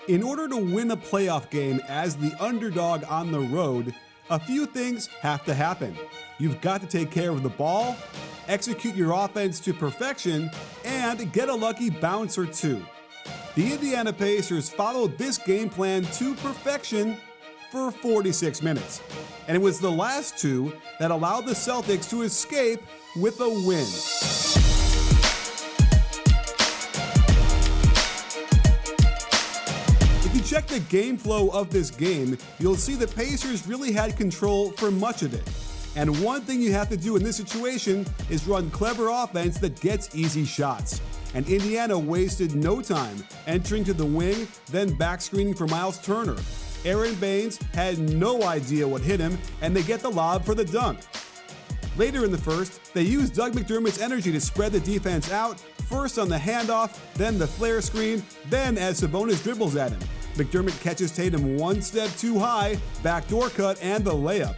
In order to win a playoff game as the underdog on the road, a few things have to happen. You've got to take care of the ball, execute your offense to perfection, and get a lucky bounce or two. The Indiana Pacers followed this game plan to perfection for 46 minutes, and it was the last two that allowed the Celtics to escape with a win. Check the game flow of this game, you'll see the Pacers really had control for much of it. And one thing you have to do in this situation is run clever offense that gets easy shots. And Indiana wasted no time entering to the wing, then back screening for Miles Turner. Aaron Baines had no idea what hit him, and they get the lob for the dunk. Later in the first, they used Doug McDermott's energy to spread the defense out, first on the handoff, then the flare screen, then as Sabonis dribbles at him. McDermott catches Tatum one step too high, backdoor cut, and the layup.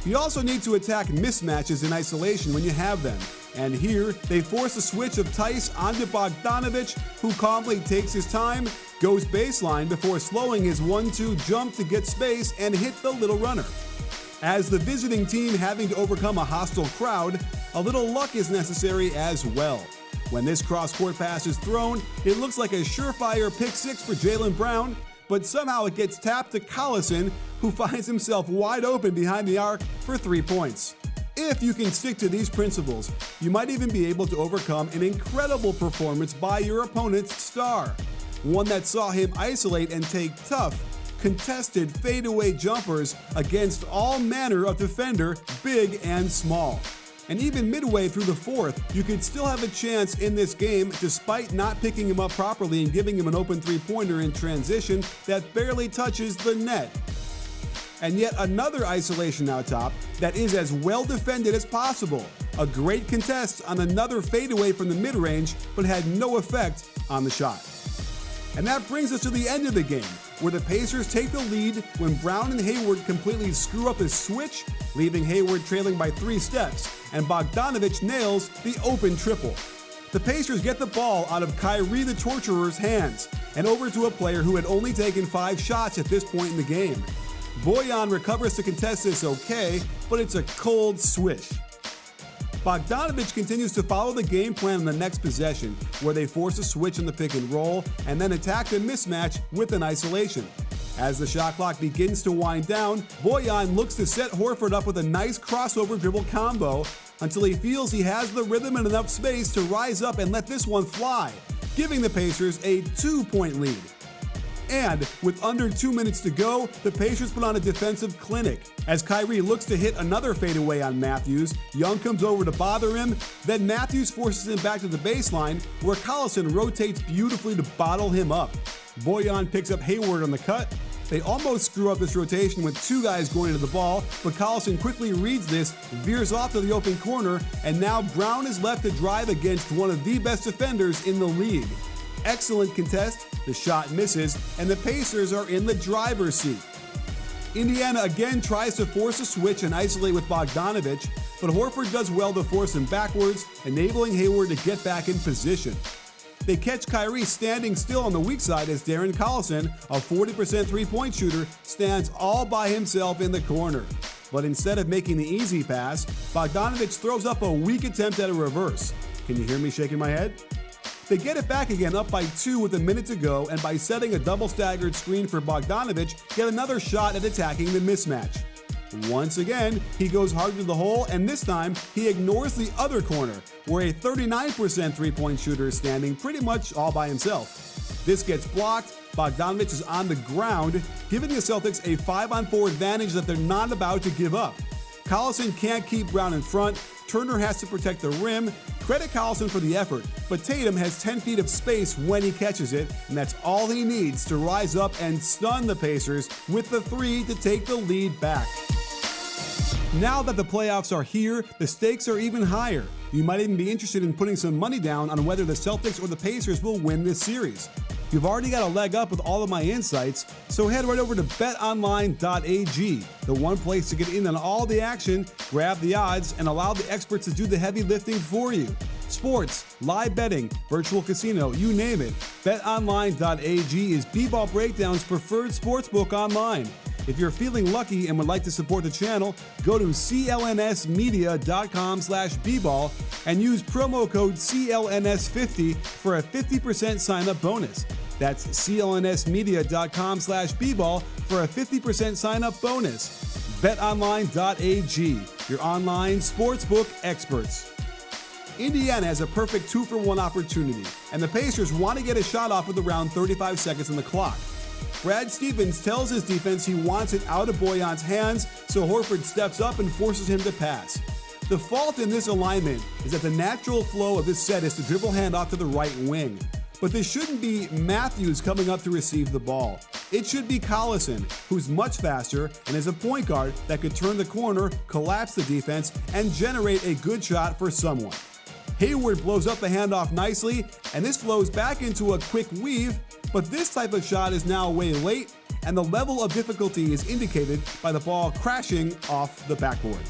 You also need to attack mismatches in isolation when you have them. And here, they force a switch of Tice onto Bogdanović, who calmly takes his time, goes baseline before slowing his 1-2 jump to get space and hit the little runner. As the visiting team having to overcome a hostile crowd, a little luck is necessary as well. When this cross-court pass is thrown, it looks like a surefire pick six for Jaylen Brown, but somehow it gets tapped to Collison, who finds himself wide open behind the arc for 3 points. If you can stick to these principles, you might even be able to overcome an incredible performance by your opponent's star. One that saw him isolate and take tough, contested fadeaway jumpers against all manner of defender, big and small. And even midway through the fourth, you could still have a chance in this game despite not picking him up properly and giving him an open three-pointer in transition that barely touches the net. And yet another isolation out top that is as well defended as possible. A great contest on another fadeaway from the mid-range, but had no effect on the shot. And that brings us to the end of the game, where the Pacers take the lead when Brown and Hayward completely screw up his switch, leaving Hayward trailing by 3 steps, and Bogdanović nails the open triple. The Pacers get the ball out of Kyrie the Torturer's hands, and over to a player who had only taken 5 shots at this point in the game. Bojan recovers to contest this okay, but it's a cold swish. Bogdanović continues to follow the game plan in the next possession, where they force a switch in the pick and roll and then attack the mismatch with an isolation. As the shot clock begins to wind down, Bojan looks to set Horford up with a nice crossover dribble combo until he feels he has the rhythm and enough space to rise up and let this one fly, giving the Pacers a 2-point lead. And with under 2 minutes to go, the Pacers put on a defensive clinic. As Kyrie looks to hit another fadeaway on Matthews, Young comes over to bother him, then Matthews forces him back to the baseline, where Collison rotates beautifully to bottle him up. Bojan picks up Hayward on the cut. They almost screw up this rotation with 2 guys going to the ball, but Collison quickly reads this, veers off to the open corner, and now Brown is left to drive against one of the best defenders in the league. Excellent contest, the shot misses, and the Pacers are in the driver's seat. Indiana again tries to force a switch and isolate with Bogdanović, but Horford does well to force him backwards, enabling Hayward to get back in position. They catch Kyrie standing still on the weak side as Darren Collison, a 40% three-point shooter, stands all by himself in the corner. But instead of making the easy pass, Bogdanović throws up a weak attempt at a reverse. Can you hear me shaking my head? They get it back again up by 2 with a minute to go, and by setting a double staggered screen for Bogdanović, get another shot at attacking the mismatch. Once again, he goes hard to the hole, and this time he ignores the other corner, where a 39% three-point shooter is standing pretty much all by himself. This gets blocked, Bogdanović is on the ground, giving the Celtics a 5-on-4 advantage that they're not about to give up. Collison can't keep Brown in front, Turner has to protect the rim. Credit Collison for the effort, but Tatum has 10 feet of space when he catches it, and that's all he needs to rise up and stun the Pacers with the 3 to take the lead back. Now that the playoffs are here, the stakes are even higher. You might even be interested in putting some money down on whether the Celtics or the Pacers will win this series. You've already got a leg up with all of my insights, so head right over to betonline.ag, the one place to get in on all the action, grab the odds, and allow the experts to do the heavy lifting for you. Sports, live betting, virtual casino, you name it. BetOnline.ag is BBallBreakdown's preferred sportsbook online. If you're feeling lucky and would like to support the channel, go to clnsmedia.com/bball and use promo code CLNS50 for a 50% sign-up bonus. That's clnsmedia.com/bball for a 50% sign-up bonus. BetOnline.ag, your online sportsbook experts. Indiana has a perfect 2-for-1 opportunity, and the Pacers want to get a shot off with around 35 seconds on the clock. Brad Stevens tells his defense he wants it out of Bojan's hands, so Horford steps up and forces him to pass. The fault in this alignment is that the natural flow of this set is to dribble handoff to the right wing. But this shouldn't be Matthews coming up to receive the ball. It should be Collison, who's much faster and is a point guard that could turn the corner, collapse the defense, and generate a good shot for someone. Hayward blows up the handoff nicely, and this flows back into a quick weave, but this type of shot is now way late, and the level of difficulty is indicated by the ball crashing off the backboard.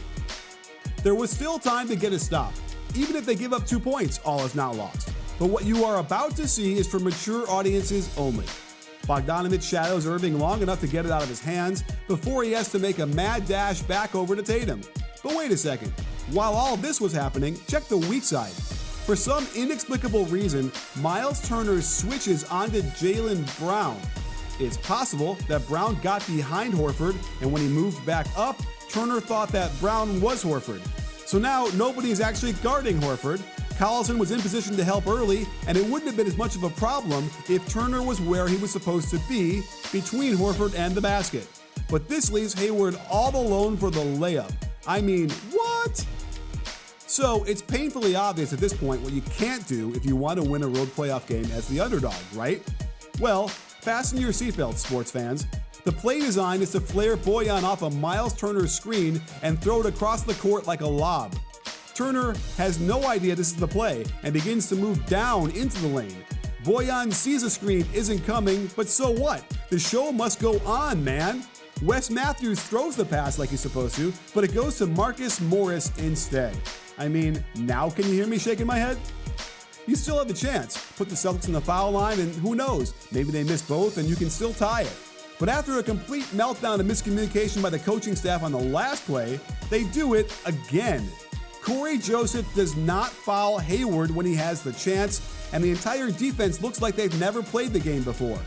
There was still time to get a stop. Even if they give up 2 points, all is not lost. But what you are about to see is for mature audiences only. Bogdanovic shadows Irving long enough to get it out of his hands before he has to make a mad dash back over to Tatum. But wait a second. While all this was happening, check the weak side. For some inexplicable reason, Miles Turner switches onto Jaylen Brown. It's possible that Brown got behind Horford, and when he moved back up, Turner thought that Brown was Horford. So now nobody is actually guarding Horford. Collison was in position to help early, and it wouldn't have been as much of a problem if Turner was where he was supposed to be, between Horford and the basket. But this leaves Hayward all alone for the layup. I mean, what? So it's painfully obvious at this point what you can't do if you want to win a road playoff game as the underdog, right? Well, fasten your seatbelts, sports fans. The play design is to flare Bojan off a Miles Turner screen and throw it across the court like a lob. Turner has no idea this is the play and begins to move down into the lane. Bojan sees a screen isn't coming, but so what? The show must go on, man. Wes Matthews throws the pass like he's supposed to, but it goes to Marcus Morris instead. I mean, now can you hear me shaking my head? You still have a chance. Put the Celtics in the foul line and who knows, maybe they miss both and you can still tie it. But after a complete meltdown of miscommunication by the coaching staff on the last play, they do it again. Corey Joseph does not foul Hayward when he has the chance, and the entire defense looks like they've never played the game before.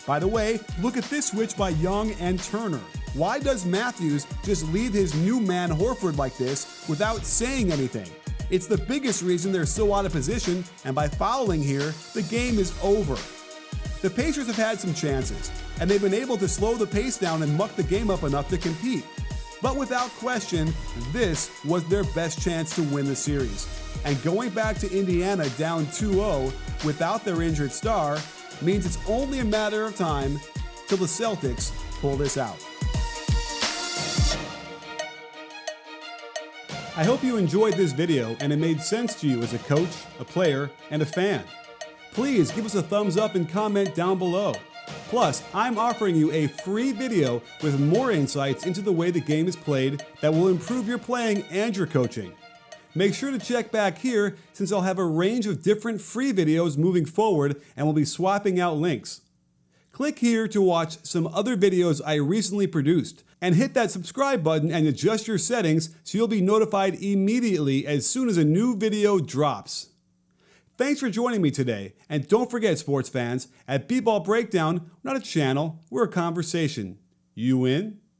By the way, look at this switch by Young and Turner. Why does Matthews just leave his new man Horford like this without saying anything? It's the biggest reason they're so out of position, and by fouling here, the game is over. The Pacers have had some chances, and they've been able to slow the pace down and muck the game up enough to compete. But without question, this was their best chance to win the series. And going back to Indiana down 2-0 without their injured star means it's only a matter of time till the Celtics pull this out. I hope you enjoyed this video and it made sense to you as a coach, a player, and a fan. Please give us a thumbs up and comment down below. Plus, I'm offering you a free video with more insights into the way the game is played that will improve your playing and your coaching. Make sure to check back here since I'll have a range of different free videos moving forward and we'll be swapping out links. Click here to watch some other videos I recently produced and hit that subscribe button and adjust your settings so you'll be notified immediately as soon as a new video drops. Thanks for joining me today, and don't forget, sports fans, at BBallBreakdown, we're not a channel, we're a conversation. You in?